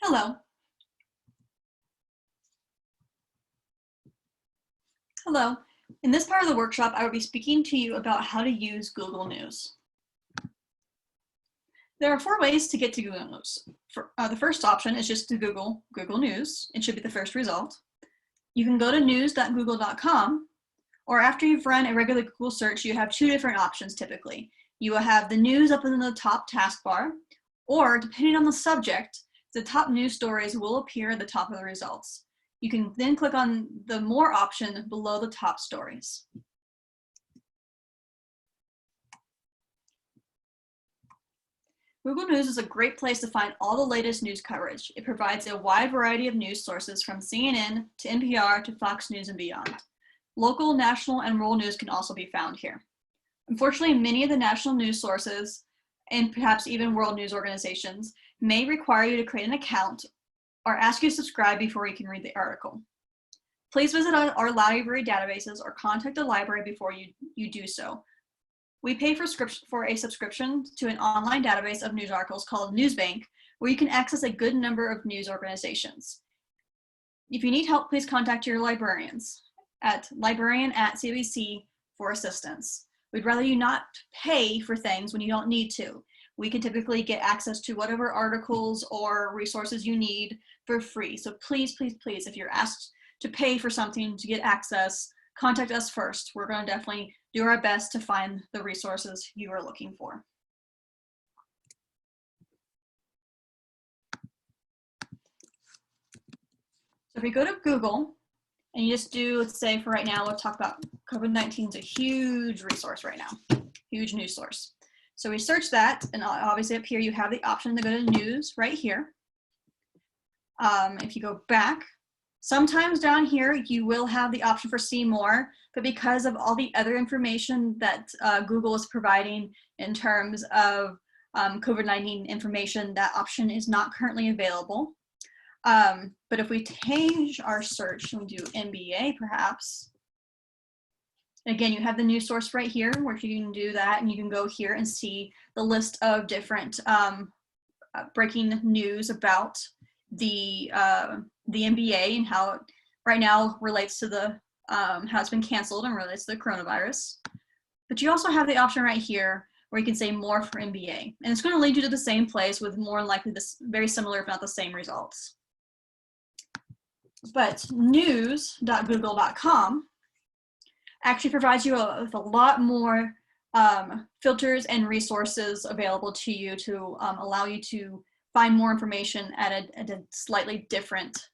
Hello. Hello. In this part of the workshop, I will be speaking to you about how to use Google News. There are 4 ways to get to Google News. The first option is just to Google News. It should be the first result. You can go to news.google.com, or after you've run a regular Google search, you have 2 different options typically. You will have the news up in the top taskbar, or depending on the subject, the top news stories will appear at the top of the results. You can then click on the More option below the top stories. Google News is a great place to find all the latest news coverage. It provides a wide variety of news sources from CNN to NPR to Fox News and beyond. Local, national, and world news can also be found here. Unfortunately, many of the national news sources, and perhaps even world news organizations, may require you to create an account or ask you to subscribe before you can read the article. Please visit our library databases or contact the library before you do so. We pay for a subscription to an online database of news articles called Newsbank, where you can access a good number of news organizations. If you need help, please contact your librarians at librarian@cbc for assistance. We'd rather you not pay for things when you don't need to. We can typically get access to whatever articles or resources you need for free. So please, please, please, if you're asked to pay for something to get access, contact us first. We're going to definitely do our best to find the resources you are looking for. So if we go to Google and you just do, let's say for right now, we'll talk about COVID-19 is a huge resource right now, huge news source. So we search that, and obviously up here you have the option to go to news right here. If you go back, sometimes down here you will have the option for see more, but because of all the other information that Google is providing in terms of COVID-19 information, that option is not currently available. But if we change our search and we do NBA perhaps, again, you have the news source right here where you can do that, and you can go here and see the list of different breaking news about the NBA and how it right now relates to the how it's been canceled and relates to the coronavirus. But you also have the option right here where you can say more for NBA, and it's going to lead you to the same place with more than likely this very similar, if not the same, results. But news.google.com actually provides you with a lot more filters and resources available to you to allow you to find more information at a slightly different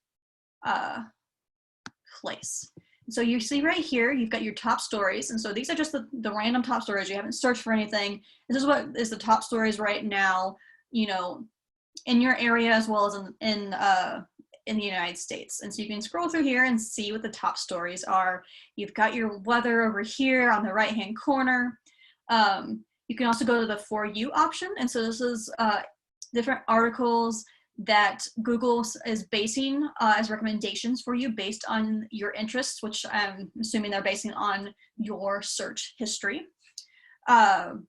place. So you see right here, you've got your top stories. And so these are just the random top stories. You haven't searched for anything. This is what is the top stories right now, you know, in your area as well as in the United States. And so you can scroll through here and see what the top stories are. You've got your weather over here on the right-hand corner. You can also go to the For You option. And so this is different articles that Google is basing as recommendations for you based on your interests, which I'm assuming they're basing on your search history. And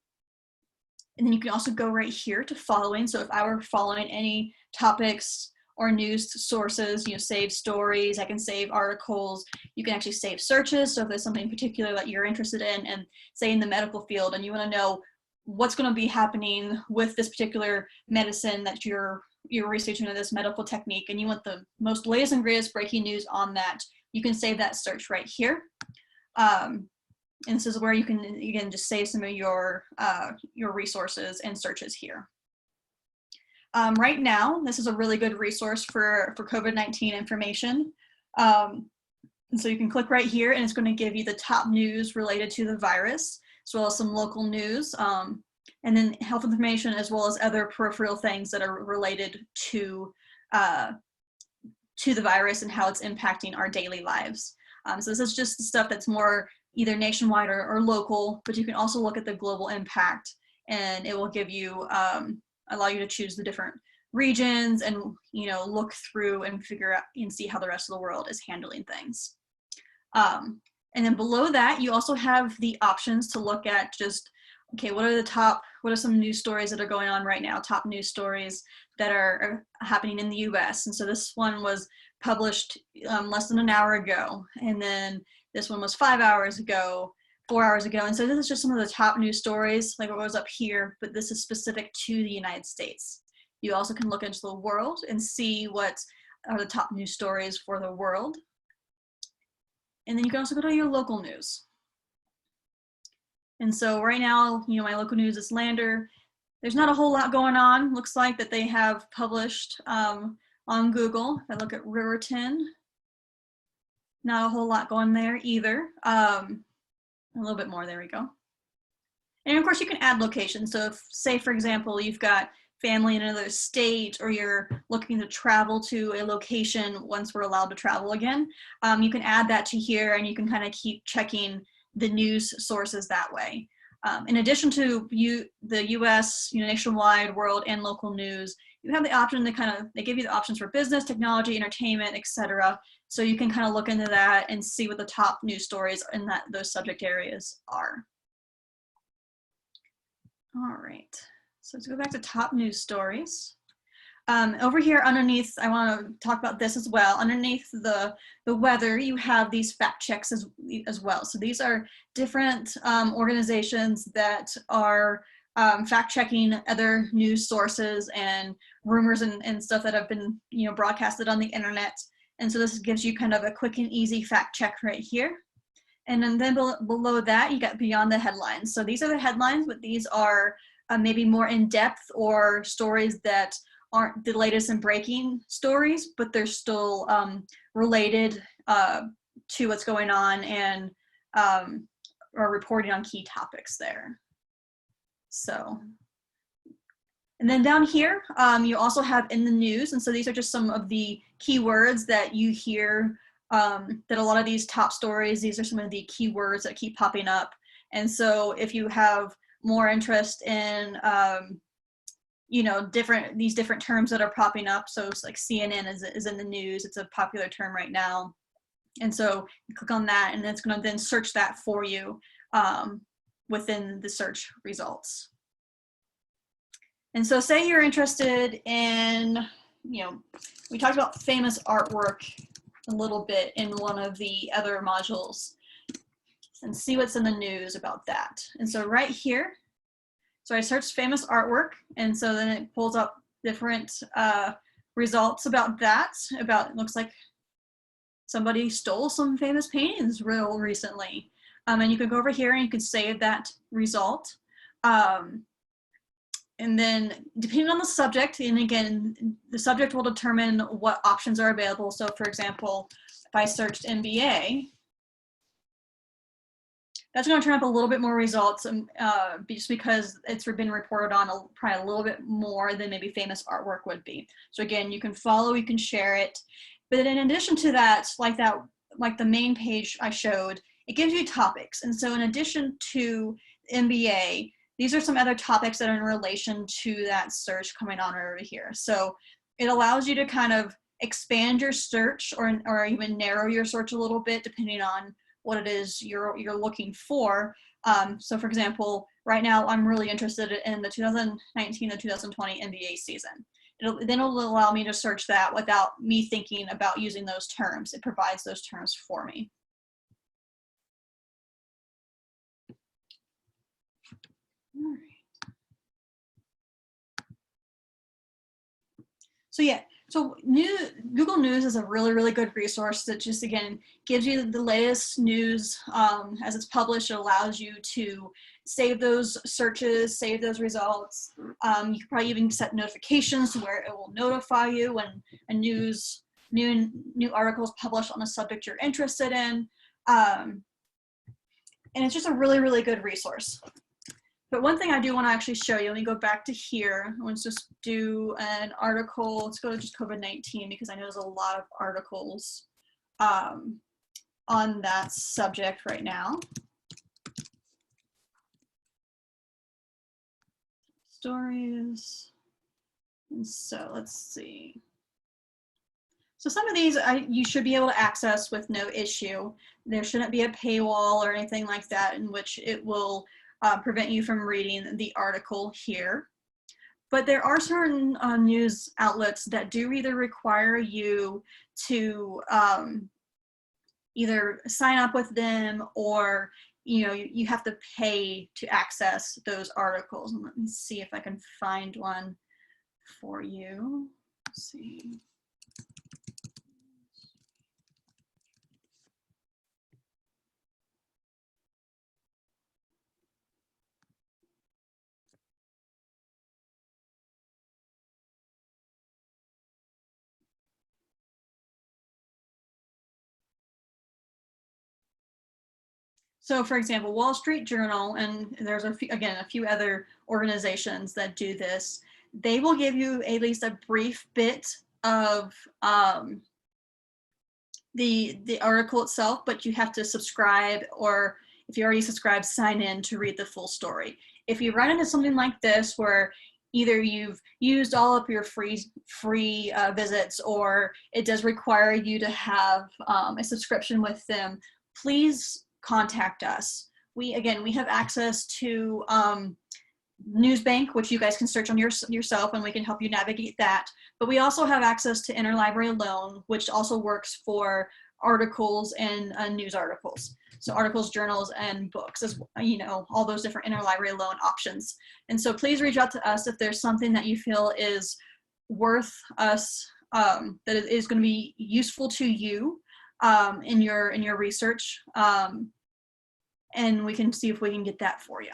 then you can also go right here to following. So if I were following any topics or news sources, you know, save stories, I can save articles, you can actually save searches. So if there's something particular that you're interested in, and say in the medical field, and you want to know what's going to be happening with this particular medicine that you're researching, this medical technique, and you want the most latest and greatest breaking news on that, you can save that search right here. And this is where you can, again, just save some of your resources and searches here. Right now, this is a really good resource for COVID-19 information. And so you can click right here, and it's going to give you the top news related to the virus, as well as some local news, and then health information, as well as other peripheral things that are related to the virus and how it's impacting our daily lives. So this is just the stuff that's more either nationwide or local, but you can also look at the global impact, and it will give you allow you to choose the different regions and, you know, look through and figure out and see how the rest of the world is handling things. And then below that, you also have the options to look at just okay, what are some news stories that are going on right now, top news stories that are happening in the US. And so this one was published less than an hour ago. And then this one was 5 hours ago, 4 hours ago. And so this is just some of the top news stories, like what was up here, but this is specific to the United States. You also can look into the world and see what are the top news stories for the world. And then you can also go to your local news. And so right now, you know, my local news is Lander. There's not a whole lot going on. Looks like that they have published on Google. If I look at Riverton, not a whole lot going there either. A little bit more, there we go. And of course you can add locations. So if, say for example, you've got family in another state, or you're looking to travel to a location once we're allowed to travel again, you can add that to here, and you can kind of keep checking the news sources that way. In addition to the US, you know, nationwide, world, and local news, you have the option to they give you the options for business, technology, entertainment, etc. So you can kind of look into that and see what the top news stories in those subject areas are. All right, so let's go back to top news stories. Over here underneath, I want to talk about this as well. Underneath the weather, you have these fact checks as well. So these are different organizations that are fact checking other news sources and rumors and stuff that have been, you know, broadcasted on the internet. And so this gives you kind of a quick and easy fact check right here. And then below that, you got beyond the headlines. So these are the headlines, but these are maybe more in depth, or stories that aren't the latest and breaking stories, but they're still related to what's going on, and are reporting on key topics there. So, and then down here, you also have in the news. And so these are just some of the keywords that you hear, that a lot of these top stories, these are some of the keywords that keep popping up. And so if you have more interest in, you know, these different terms that are popping up. So it's like CNN is in the news. It's a popular term right now. And so you click on that, and it's going to then search that for you within the search results. And so say you're interested in, you know, we talked about famous artwork a little bit in one of the other modules, and see what's in the news about that. And so right here, so I searched famous artwork, and so then it pulls up different results about that. It looks like somebody stole some famous paintings real recently. And you can go over here and you can save that result. And then depending on the subject, and again, the subject will determine what options are available. So for example, if I searched NBA, that's going to turn up a little bit more results, just because it's been reported on probably a little bit more than maybe famous artwork would be. So again, you can follow, you can share it. But in addition to that, like the main page I showed, it gives you topics. And so in addition to NBA, these are some other topics that are in relation to that search coming on over here. So it allows you to kind of expand your search, or even narrow your search a little bit, depending on what it is you're looking for. So for example, right now I'm really interested in the 2019 to 2020 NBA season. It'll allow me to search that without me thinking about using those terms. It provides those terms for me. All right. So yeah, so Google News is a really, really good resource that just, again, gives you the latest news as it's published. It allows you to save those searches, save those results. You can probably even set notifications where it will notify you when a new article is published on a subject you're interested in. And it's just a really, really good resource. But one thing I do want to actually show you, let me go back to here. Let's just do an article. Let's go to just COVID-19, because I know there's a lot of articles on that subject right now. Stories. And so let's see. So some of these you should be able to access with no issue. There shouldn't be a paywall or anything like that in which it will prevent you from reading the article here. But there are certain news outlets that do either require you to either sign up with them, or you have to pay to access those articles. And let me see if I can find one for you. Let's see. So for example, Wall Street Journal, and there's again a few other organizations that do this, they will give you at least a brief bit of the article itself, but you have to subscribe, or if you already subscribed, sign in to read the full story. If you run into something like this where either you've used all of your free visits, or it does require you to have a subscription with them, please contact us. We have access to Newsbank, which you guys can search on yourself, and we can help you navigate that. But we also have access to interlibrary loan, which also works for articles and news articles. So articles, journals, and books, as all those different interlibrary loan options. And so please reach out to us if there's something that you feel is worth us, that is going to be useful to you in your research, and we can see if we can get that for you.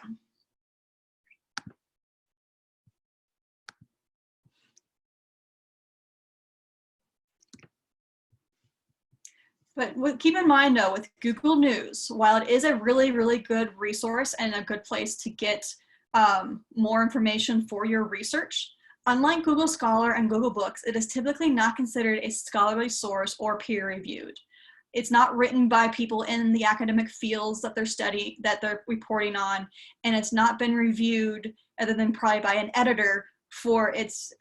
But keep in mind though, with Google News, while it is a really, really good resource and a good place to get more information for your research, unlike Google Scholar and Google Books, it is typically not considered a scholarly source or peer-reviewed. It's not written by people in the academic fields that they're reporting on, and it's not been reviewed other than probably by an editor for its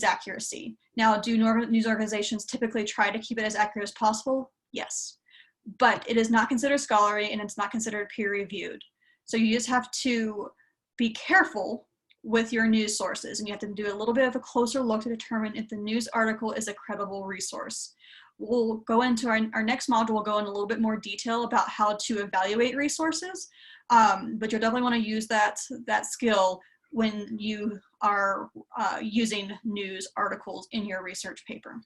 accuracy. Now, do news organizations typically try to keep it as accurate as possible? Yes, but it is not considered scholarly, and it's not considered peer-reviewed. So you just have to be careful with your news sources, and you have to do a little bit of a closer look to determine if the news article is a credible resource. We'll go into our next module, we'll go in a little bit more detail about how to evaluate resources, but you'll definitely want to use that skill when you are using news articles in your research paper.